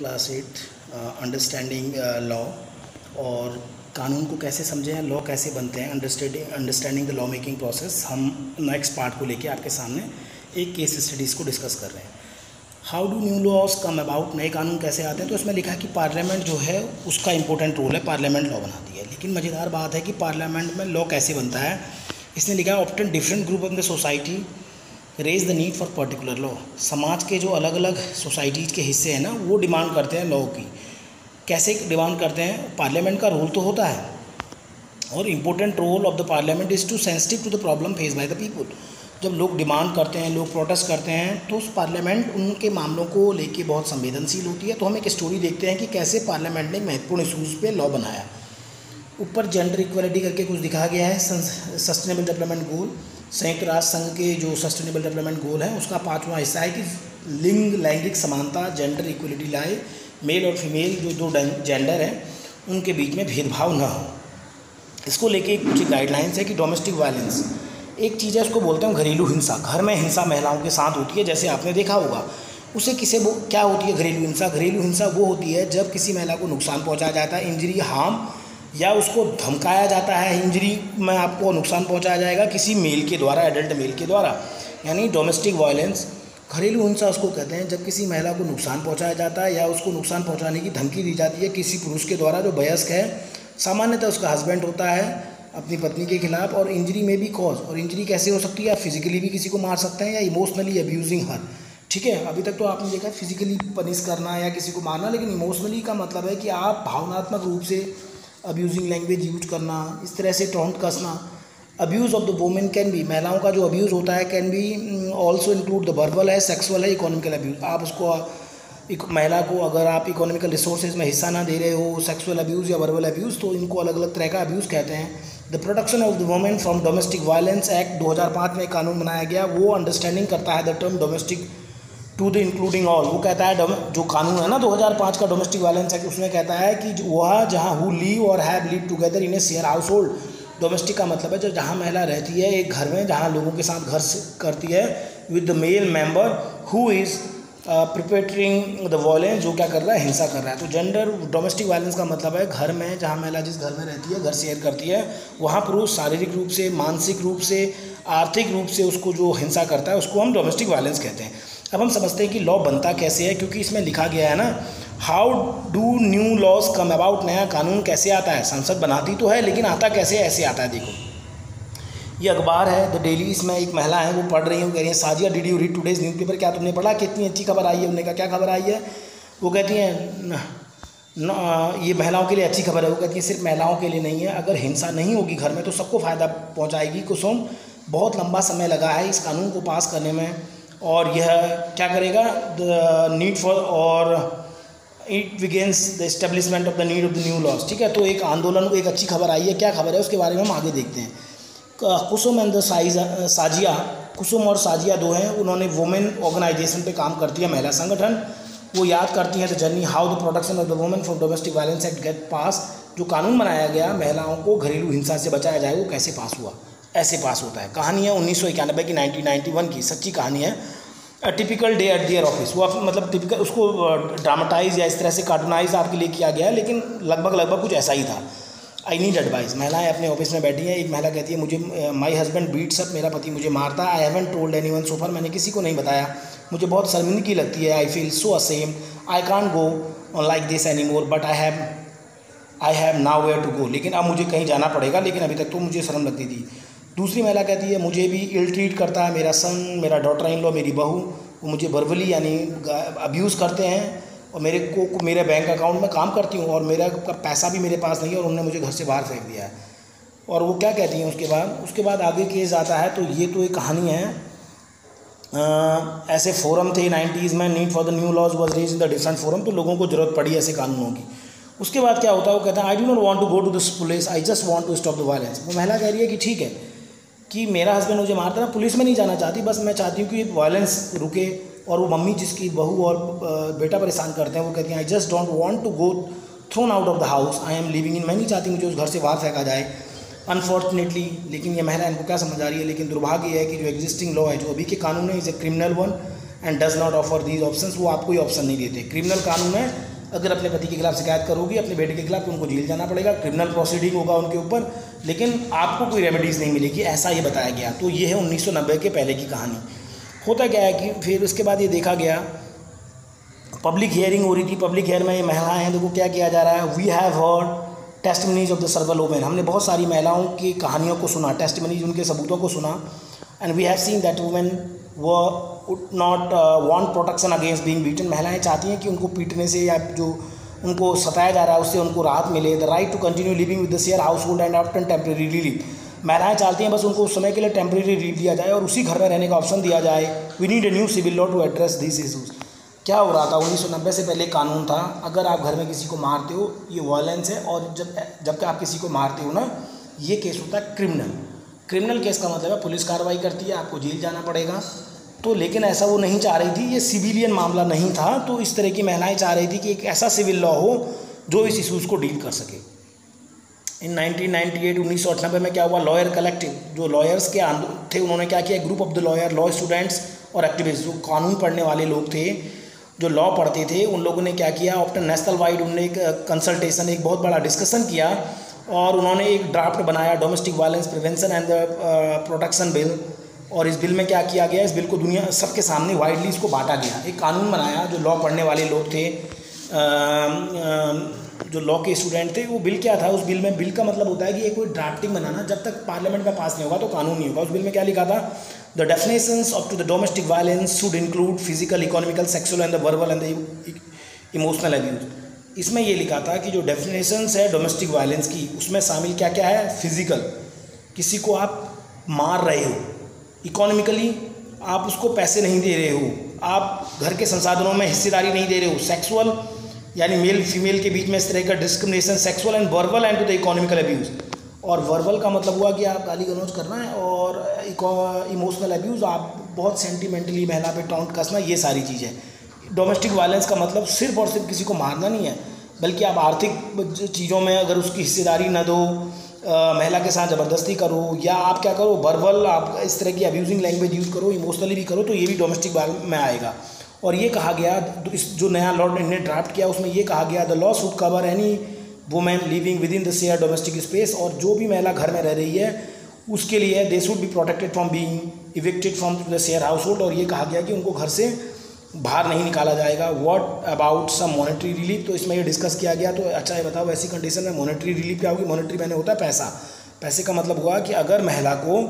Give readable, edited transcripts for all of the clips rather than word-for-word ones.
Class 8 understanding law और कानून को कैसे समझें, लॉ कैसे बनते हैं, understanding the law making process. हम नेक्स्ट पार्ट को लेके आपके सामने एक केस स्टडीज़ को डिस्कस कर रहे हैं। How do new laws come about, नए कानून कैसे आते हैं। तो इसमें लिखा है कि पार्लियामेंट जो है उसका इंपॉर्टेंट रोल है, पार्लियामेंट लॉ बनाती है। लेकिन मज़ेदार बात है कि पार्लियामेंट में लॉ कैसे बनता है। इसने लिखा है often different group of the society raise the need for particular law. समाज के जो अलग अलग सोसाइटीज़ के हिस्से हैं ना, वो डिमांड करते हैं लॉ की। कैसे डिमांड करते हैं? पार्लियामेंट का रोल तो होता है, और important role of the parliament is to sensitive to the problem face by the people. जब लोग डिमांड करते हैं, लोग प्रोटेस्ट करते हैं, तो उस पार्लियामेंट उनके मामलों को लेके बहुत संवेदनशील होती है। तो हम एक स्टोरी देखते हैं कि कैसे पार्लियामेंट ने महत्वपूर्ण इशूज़ पे लॉ बनाया। ऊपर जेंडर इक्वलिटी करके कुछ दिखाया गया है। सस्टेनेबल डेवलपमेंट गोल, संयुक्त राष्ट्र संघ के जो सस्टेनेबल डेवलपमेंट गोल है उसका 5वां हिस्सा है कि लैंगिक समानता, जेंडर इक्वलिटी लाए, मेल और फीमेल जो दो जेंडर हैं उनके बीच में भेदभाव न हो। इसको लेके कुछ गाइडलाइंस है कि डोमेस्टिक वायलेंस एक चीज़ है, उसको बोलते हैं घरेलू हिंसा। घर में हिंसा महिलाओं के साथ होती है, जैसे आपने देखा होगा। उसे क्या होती है घरेलू हिंसा? घरेलू हिंसा वो होती है जब किसी महिला को नुकसान पहुंचाया जाता है, इंजरी, हार्म, या उसको धमकाया जाता है, इंजरी में आपको नुकसान पहुंचाया जाएगा किसी मेल के द्वारा, एडल्ट मेल के द्वारा, यानी डोमेस्टिक वायलेंस। घरेलू हिंसा उसको कहते हैं जब किसी महिला को नुकसान पहुंचाया जाता है या उसको नुकसान पहुंचाने की धमकी दी जाती है किसी पुरुष के द्वारा जो वयस्क है, सामान्यतः उसका हस्बैंड होता है, अपनी पत्नी के खिलाफ। और इंजरी में भी कॉज, और इंजरी कैसे हो सकती है? आप फिजिकली भी किसी को मार सकते हैं या इमोशनली अब्यूजिंग हर। ठीक है, अभी तक तो आपने देखा फिजिकली पनिश करना या किसी को मारना, लेकिन इमोशनली का मतलब है कि आप भावनात्मक रूप से अब्यूजिंग लैंग्वेज यूज करना, इस तरह से टॉन्ट कसना। Abuse of the women can be, महिलाओं का जो अब्यूज़ होता है can be also include the verbal है, सेक्सुअल है, इकोनॉमिकल अब्यूज़। आप उसको एक महिला को अगर आप इकोनॉमिकल रिसोर्सेज में हिस्सा ना दे रहे हो, सेक्सुअल अब्यूज़ या वर्बल अब्यूज़, तो इनको अलग अलग तरह का अब्यूज़ कहते हैं। The protection of the women from domestic violence act 2005 में कानून बनाया गया, वो अंडरस्टैंडिंग करता है the term domestic to the including all. वो कहता है जो कानून है ना 2005 का डोमेस्टिक वायलेंस एक्ट, उसमें कहता है कि वह जहाँ हु लीव और have live together in A share house hold. Domestic का मतलब है जो जहाँ महिला रहती है एक घर में, जहाँ लोगों के साथ घर करती है, with the male member who is perpetrating the violence, जो क्या कर रहा है, हिंसा कर रहा है। तो जेंडर डोमेस्टिक वायलेंस का मतलब है घर में जहाँ महिला जिस घर में रहती है, घर शेयर करती है, वहाँ पुरुष शारीरिक रूप से, मानसिक रूप से, आर्थिक रूप से उसको जो हिंसा करता है उसको हम डोमेस्टिक वायलेंस कहते हैं। अब हम समझते हैं कि लॉ बनता कैसे है, क्योंकि इसमें लिखा गया है ना, how do new laws come about, नया कानून कैसे आता है। संसद बनाती तो है, लेकिन आता कैसे? ऐसे आता है। देखो, ये अखबार है द डेली, इसमें एक महिला है वो पढ़ रही है, वो कह रही है Sajiya did you read today's newspaper, क्या तुमने पढ़ा, कितनी अच्छी खबर आई है। उन्होंने कहा क्या खबर आई है? वो कहती हैं ये महिलाओं के लिए अच्छी खबर है। वो कहती है सिर्फ महिलाओं के लिए नहीं है, अगर हिंसा नहीं होगी घर में तो सबको फ़ायदा पहुँचाएगी। कुसुम, बहुत लंबा समय लगा है इस कानून को पास करने में, और यह क्या करेगा, द नीड फॉर, और it begins the establishment of the need of the new laws. ठीक है, तो एक आंदोलन, एक अच्छी खबर आई है। क्या खबर है उसके बारे में हम आगे देखते हैं। कुसुम एंड द साजिया, कुसुम और साजिया दो हैं, उन्होंने वुमेन ऑर्गेनाइजेशन पे काम करती है, महिला संगठन। वो याद करती हैं the journey how the protection of the women from domestic violence act get pass. जो कानून बनाया गया महिलाओं को घरेलू हिंसा से बचाया जाए, वो कैसे पास हुआ। ऐसे पास होता है। कहानी है 1991 की, 1991 की, सच्ची कहानी है। Typical day at their office, वो मतलब टिपिकल, उसको ड्रामाटाइज या इस तरह से कार्टूनाइज आपके लिए किया गया है, लेकिन लगभग कुछ ऐसा ही था। आई नीड एडवाइस, महिलाएं अपने ऑफिस में बैठी हैं। एक महिला कहती है मुझे माई हस्बैंड बीट्स अप, मेरा पति मुझे मारता है। I haven't told anyone so far, मैंने किसी को नहीं बताया, मुझे बहुत शर्मिंदगी लगती है। I feel so ashamed, I can't go like this any more, but I have nowhere to go, लेकिन अब मुझे कहीं जाना पड़ेगा, लेकिन अभी तक तो मुझे शर्म लगती थी। दूसरी महिला कहती है मुझे भी इल ट्रीट करता है मेरा सन, मेरा डॉटर इन लॉ, मेरी बहू, वो मुझे वर्बली यानी अब्यूज़ करते हैं, और मेरे बैंक अकाउंट में काम करती हूँ और मेरा पैसा भी मेरे पास नहीं है, और उन्होंने मुझे घर से बाहर फेंक दिया है। और वो क्या कहती हैं उसके बाद आगे केस आता है। तो ये तो एक कहानी है। ऐसे फोरम थे 90s में, need for the new laws was raise in the different forum, तो लोगों को ज़रूरत पड़ी ऐसे कानूनों की। उसके बाद क्या होता है, वो कहता है I do not want to go to this police, I just want to stop the violence. वो महिला कह रही है कि ठीक है कि मेरा हस्बैंड मुझे मारता है, पुलिस में नहीं जाना चाहती, बस मैं चाहती हूँ कि वायलेंस रुके। और वो मम्मी जिसकी बहू और बेटा परेशान करते हैं, वो कहती हैं I just don't want to go thrown out of the house I am living in, मैं नहीं चाहती मुझे उस घर से बाहर फेंका जाए। अनफॉर्चुनेटली, लेकिन ये महिला इनको क्या समझ आ रही है, लेकिन दुर्भाग्य है कि जो एग्जिस्टिंग लॉ है, जो अभी के कानून है, is a criminal one and does not offer these options, वो आपको ये ऑप्शन नहीं देते। क्रिमिनल कानून है, अगर अपने पति के खिलाफ शिकायत करोगी अपने बेटे के खिलाफ तो उनको जेल जाना पड़ेगा, क्रिमिनल प्रोसीडिंग होगा उनके ऊपर, लेकिन आपको कोई रेमेडीज़ नहीं मिलेगी, ऐसा ये बताया गया। तो ये है 1990 के पहले की कहानी। होता क्या है कि फिर उसके बाद ये देखा गया, पब्लिक हियरिंग हो रही थी, पब्लिक हियर में ये महिलाएं हैं, देखो क्या किया जा रहा है। We have heard testimonies of the several women, हमने बहुत सारी महिलाओं की कहानियों को सुना, टेस्टिमनीज उनके सबूतों को सुना। And we have seen that women would not want protection against being beaten, महिलाएं चाहती हैं कि उनको पीटने से या जो उनको सताया जा रहा है उससे उनको राहत मिले। The right to continue living with the share household and often temporary relief, महिलाएं चाहती हैं बस उनको उस समय के लिए टेम्प्रेरी रिलीफ दिया जाए और उसी घर में रहने का ऑप्शन दिया जाए। We need a new civil law to address this issues. क्या हो रहा था, 1990 से पहले कानून था, अगर आप घर में किसी को मारते हो ये वायलेंस है, और जबकि आप किसी को मारते हो ना, ये केस होता है क्रिमिनल। क्रिमिनल केस का मतलब है पुलिस कार्रवाई करती है, आपको जेल जाना पड़ेगा। तो लेकिन ऐसा वो नहीं चाह रही थी, ये सिविलियन मामला नहीं था, तो इस तरह की महिलाएं चाह रही थी कि एक ऐसा सिविल लॉ हो जो इस इशूज़ को डील कर सके। इन 1998 में क्या हुआ, लॉयर कलेक्टिव, जो लॉयर्स के थे उन्होंने क्या किया, group of the lawyer, law students और एक्टिविस्ट, जो कानून पढ़ने वाले लोग थे, जो लॉ पढ़ते थे, उन लोगों ने क्या किया, आफ्टर नेशनल वाइड उन्होंने एक कंसल्टेशन, एक बहुत बड़ा डिस्कशन किया और उन्होंने एक ड्राफ्ट बनाया, domestic violence prevention and the protection bill. और इस बिल में क्या किया गया, इस बिल को दुनिया सबके सामने वाइडली इसको बांटा गया, एक कानून बनाया। जो लॉ पढ़ने वाले लोग थे, जो लॉ के स्टूडेंट थे, वो बिल क्या था, उस बिल में, बिल का मतलब होता है कि ये कोई ड्राफ्टिंग बनाना, जब तक पार्लियामेंट में पास नहीं होगा तो कानून नहीं होगा। उस बिल में क्या लिखा था, the definitions of to the domestic violence should include physical, economical, sexual and the verbal and the emotional abuse. इसमें ये लिखा था कि जो डेफिनेशंस है डोमेस्टिक वायलेंस की, उसमें शामिल क्या क्या है, फिजिकल, किसी को आप मार रहे हो, इकोनॉमिकली आप उसको पैसे नहीं दे रहे हो, आप घर के संसाधनों में हिस्सेदारी नहीं दे रहे हो, सेक्सुअल यानी मेल फीमेल के बीच में इस तरह का discrimination, sexual and verbal and to the economical abuse. और वर्बल का मतलब हुआ कि आप गाली गलौज करना है, और इमोशनल अब्यूज़, आप बहुत सेंटिमेंटली महिला पे टॉन्ट कसना, ये सारी चीज़ें। डोमेस्टिक वायलेंस का मतलब सिर्फ और सिर्फ किसी को मारना नहीं है, बल्कि आप आर्थिक चीज़ों में अगर उसकी हिस्सेदारी न दो, महिला के साथ ज़बरदस्ती करो, या आप क्या करो, वर्बल आप इस तरह की अब्यूजिंग लैंग्वेज यूज़ करो, इमोशनली भी करो, तो ये भी डोमेस्टिक में आएगा। और ये कहा गया, इस जो नया लॉ ने ड्राफ्ट किया उसमें ये कहा गया, the law should cover any women living with in the share domestic space, और जो भी महिला घर में रह रही है उसके लिए they should be protected from being evicted from the share house hold. और ये कहा गया कि उनको घर से बाहर नहीं निकाला जाएगा। What about some monetary relief, तो इसमें ये डिस्कस किया गया। तो अच्छा ये बताओ, ऐसी कंडीशन में मॉनेटरी रिलीफ क्या होगी। मॉनेटरी मैंने होता है पैसा, पैसे का मतलब हुआ कि अगर महिला को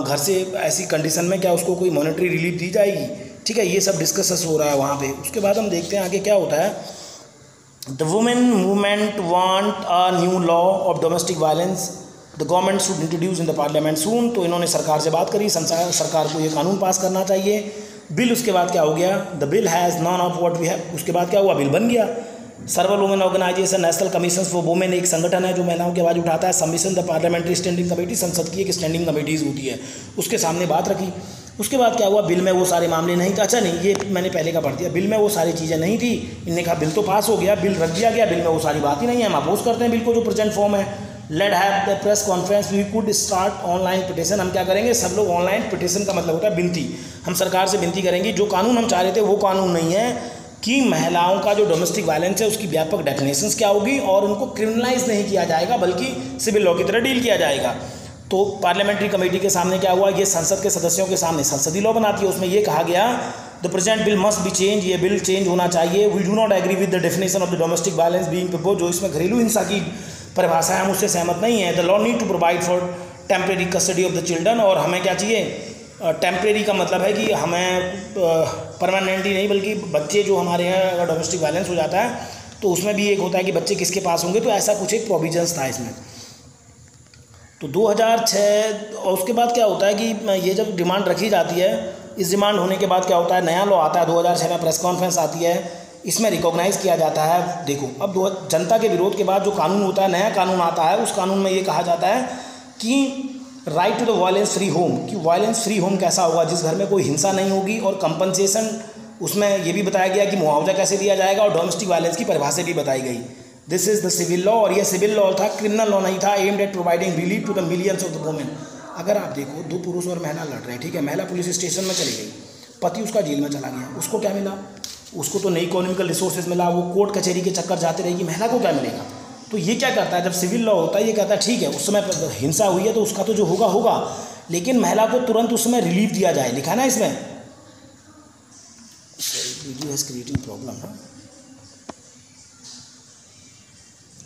घर से ऐसी कंडीशन में क्या उसको कोई मॉनेटरी रिलीफ दी जाएगी, ठीक है। ये सब डिस्कस हो रहा है वहाँ पे। उसके बाद हम देखते हैं आगे क्या होता है। The women movement want a new law of domestic violence, the government should introduce in the parliament soon. तो इन्होंने सरकार से बात करी, सरकार को ये कानून पास करना चाहिए। बिल उसके बाद क्या हो गया, the bill has none of what we have. उसके बाद क्या हुआ, बिल बन गया। Several women organization, national commission for women एक संगठन है जो महिलाओं की आवाज़ उठाता है। Submission the parliamentary standing committee, संसद की एक स्टैंडिंग कमेटीज़ होती है, उसके सामने बात रखी। उसके बाद क्या हुआ, बिल में वो सारे मामले नहीं थे। अच्छा नहीं, ये मैंने पहले का पढ़ दिया, बिल में वो सारी चीज़ें नहीं थी। इनने कहा बिल तो पास हो गया, बिल रख दिया गया, बिल में वो सारी बात ही नहीं है, हम अपोज करते हैं बिल को जो प्रेजेंट फॉर्म है। Let have the press conference, we could start online petition. हम क्या करेंगे, सब लोग ऑनलाइन पिटिशन का मतलब होता है विनती, हम सरकार से विनती करेंगे। जो कानून हम चाह रहे थे वो कानून नहीं है कि महिलाओं का जो डोमेस्टिक वायलेंस है उसकी व्यापक डेफिनेशंस क्या होगी और उनको क्रिमिनलाइज नहीं किया जाएगा बल्कि सिविल लॉ की तरह डील किया जाएगा। तो पार्लियामेंट्री कमेटी के सामने क्या हुआ, ये संसद के सदस्यों के सामने संसदीय लॉ बनाती है। उसमें ये कहा गया the present bill must be change, ये बिल चेंज होना चाहिए। We do not agree with the definition of the domestic violence being propose, जो इसमें घरेलू हिंसा की परिभाषा है हम उससे सहमत नहीं है। The law need to provide for temporary custody of the children, और हमें क्या चाहिए, टेम्परेरी का मतलब है कि हमें परमानेंटली नहीं बल्कि बच्चे जो हमारे यहाँ अगर डोमेस्टिक वायलेंस हो जाता है तो उसमें भी एक होता है कि बच्चे किसके पास होंगे, तो ऐसा कुछ एक प्रोविजंस था इसमें। तो 2006 और उसके बाद क्या होता है कि ये जब डिमांड रखी जाती है, इस डिमांड होने के बाद क्या होता है, नया लॉ आता है 2006 में, प्रेस कॉन्फ्रेंस आती है, इसमें रिकॉग्नाइज़ किया जाता है। देखो अब जनता के विरोध के बाद जो कानून होता है, नया कानून आता है, उस कानून में ये कहा जाता है कि right to the violence free home, कि वायलेंस फ्री होम कैसा होगा, जिस घर में कोई हिंसा नहीं होगी, और कंपनसेशन उसमें ये भी बताया गया कि मुआवजा कैसे दिया जाएगा, और डोमेस्टिक वायलेंस की परिभाषा भी बताई गई। This is the civil law, और ये सिविल लॉ था, क्रिमिनल लॉ नहीं था। Aimed at providing relief to the millions of the women. अगर आप देखो, दो पुरुष और महिला लड़ रहे हैं, ठीक है, महिला पुलिस स्टेशन में चली गई, पति उसका जेल में चला गया, उसको क्या मिला? उसको तो नई इकोनॉमिकल रिसोर्सेज मिला, वो कोर्ट कचहरी के चक्कर जाते रहेगी, महिला को क्या मिलेगा? तो ये क्या करता है, जब सिविल लॉ होता है ये कहता है ठीक है उस समय हिंसा हुई है तो उसका तो जो होगा होगा, लेकिन महिला को तुरंत उस समय रिलीफ दिया जाए। लिखा है ना इसमें, video is creating problem.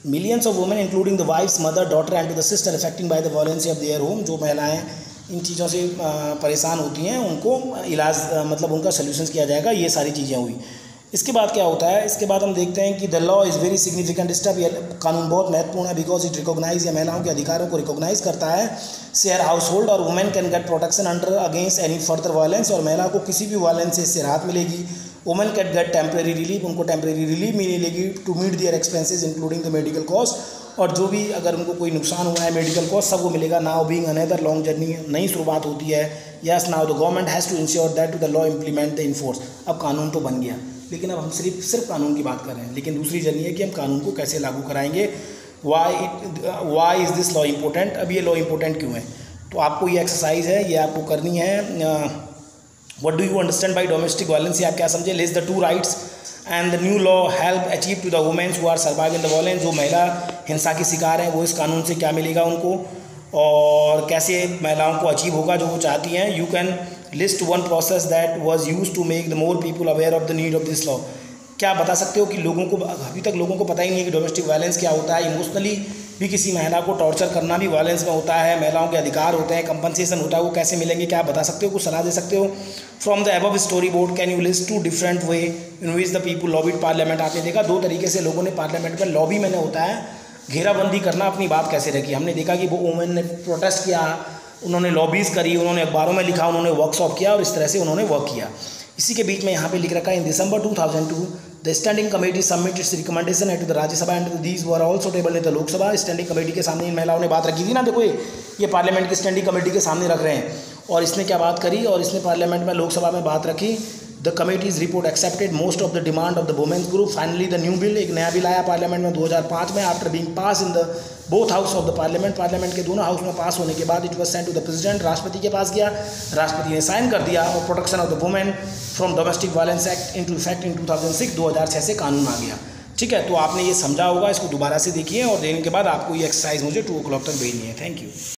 Millions of women including the wives, mother, daughter and the sister affecting by the violence of their home, जो महिलाएं इन चीज़ों से परेशान होती हैं उनको इलाज मतलब उनका सोल्यूशंस किया जाएगा। ये सारी चीज़ें हुई। इसके बाद क्या होता है, इसके बाद हम देखते हैं कि the law is very significant step. यह कानून बहुत महत्वपूर्ण है बिकॉज इट रिकॉग्नाइज, या महिलाओं के अधिकारों को रिकॉग्नाइज करता है। शेयर हाउस होल्ड और women can gate protection under against any further violence, और महिला को किसी भी वायलेंस से इससे राहत मिलेगी। Women can get temporary relief, उनको टेम्प्रेरी रिलीफ मिलेगी to meet their expenses including the medical cost, और जो भी अगर उनको कोई नुकसान हुआ है मेडिकल कॉस्ट सब वो मिलेगा। Now being another long journey, नई शुरुआत होती है। Yes now the government has to ensure that to the law implement the enforce. अब कानून तो बन गया, लेकिन अब हम सिर्फ कानून की बात कर रहे हैं, लेकिन दूसरी जर्नी है कि हम कानून को कैसे लागू कराएंगे। Why is this law important? अब ये लॉ इम्पोर्टेंट क्यों है? तो आपको ये एक्सरसाइज है, ये आपको करनी है। What do you understand by domestic violence? आप क्या समझे? List the two rights and the new law help achieve to the women who are surviving the violence। जो महिला हिंसा के शिकार हैं वो इस कानून से क्या मिलेगा उनको, और कैसे महिलाओं को अचीव होगा जो वो चाहती हैं। You can list one process that was used to make the more people aware of the need of this law. क्या बता सकते हो कि लोगों को अभी तक लोगों को पता ही नहीं है कि डोमेस्टिक वायलेंस क्या होता है। इमोशनली भी किसी महिला को टॉर्चर करना भी वायलेंस में होता है। महिलाओं के अधिकार होते हैं, कंपनसेशन होता है, वो कैसे मिलेंगे? क्या बता सकते हो, कुछ सलाह दे सकते हो? From the above story board can you list two different way in which the people lobbied parliament. आपने देखा दो तरीके से लोगों ने पार्लियामेंट में लॉबी मैंने होता है घेराबंदी करना, अपनी बात कैसे रखी। हमने देखा कि वो वुमेन ने प्रोटेस्ट किया, उन्होंने लॉबीज़ करी, उन्होंने अखबारों में लिखा, उन्होंने वर्कशॉप किया और इस तरह से उन्होंने वर्क किया। इसी के बीच में यहाँ पे लिख रखा है इन दिसंबर 2002 the standing committee submit it's recommendation at the Rajya Sabha and these were also table in the Lok Sabha. Standing committee के सामने इन महिलाओं ने बात रखी थी ना, देखो ये पार्लियामेंट की स्टैंडिंग कमेटी के सामने रख रहे हैं, और इसने क्या बात करी, और इसने पार्लियामेंट में लोकसभा में बात रखी। The committees report accepted most of the demand of the women's group. Finally the new bill, एक नया बिल आया पार्लियामेंट में 2005 में after being pass in the both house of the parliament. Parliament के दोनों हाउस में पास होने के बाद it was sent to the president, राष्ट्रपति के पास गया, राष्ट्रपति ने साइन कर दिया, और protection of the women from domestic violence act into effect in 2006 2006 से कानून आ गया। ठीक है, तो आपने ये समझा होगा, इसको दोबारा से देखिए और देने के बाद आपको ये एक्सरसाइज मुझे 2 o'clock तक भेजनी है। Thank you.